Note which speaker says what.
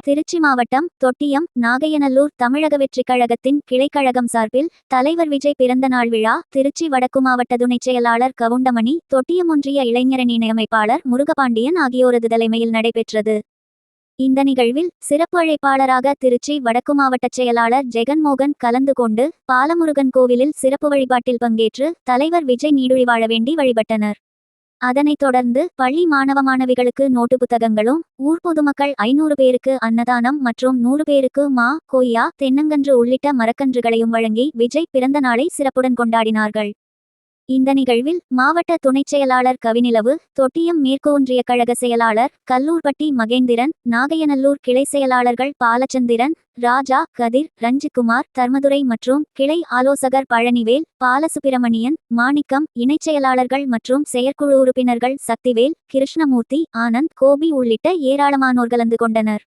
Speaker 1: திருச்சி மாவட்டம் தொட்டியம் நாகையநல்லூர் தமிழக வெற்றிக் கழகத்தின் கிளைக்கழகம் சார்பில் தலைவர் விஜய் பிறந்த நாள் விழா திருச்சி வடக்கு மாவட்ட துணைச் செயலாளர் கவுண்டமணி, தொட்டியம் ஒன்றிய இளைஞரணி அமைப்பாளர் முருகபாண்டியன் ஆகியோரது தலைமையில் நடைபெற்றது. இந்த நிகழ்வில் சிறப்பு அழைப்பாளராக திருச்சி வடக்கு மாவட்ட செயலாளர் ஜெகன்மோகன் கலந்து கொண்டு பாலமுருகன் கோவிலில் சிறப்பு வழிபாட்டில் பங்கேற்று தலைவர் விஜய் நீடுழி வாழ வேண்டி வழிபட்டனர். அதனைத் தொடர்ந்து பள்ளி மாணவ மாணவிகளுக்கு நோட்டு புத்தகங்களும், ஊர் பொதுமக்கள் 500 பேருக்கு அன்னதானம் மற்றும் 100 பேருக்கு மா, கொய்யா, தென்னங்கன்று உள்ளிட்ட மரக்கன்றுகளையும் வழங்கி விஜய் பிறந்த நாளை சிறப்புடன் கொண்டாடினார்கள். இந்த நிகழ்வில் மாவட்ட துணைச் செயலாளர் கவிநிலவு, தொட்டியம் மேற்கு ஒன்றிய கழக செயலாளர் கல்லூர்பட்டி மகேந்திரன், நாகையநல்லூர் கிளை செயலாளர்கள் பாலச்சந்திரன், ராஜா, கதிர், ரஞ்சித்குமார், தர்மதுரை மற்றும் கிளை ஆலோசகர் பழனிவேல், பாலசுப்பிரமணியன், மாணிக்கம், இணைச் செயலாளர்கள் மற்றும் செயற்குழு உறுப்பினர்கள் சக்திவேல், கிருஷ்ணமூர்த்தி, ஆனந்த், கோபி உள்ளிட்ட ஏராளமானோர் கலந்து கொண்டனர்.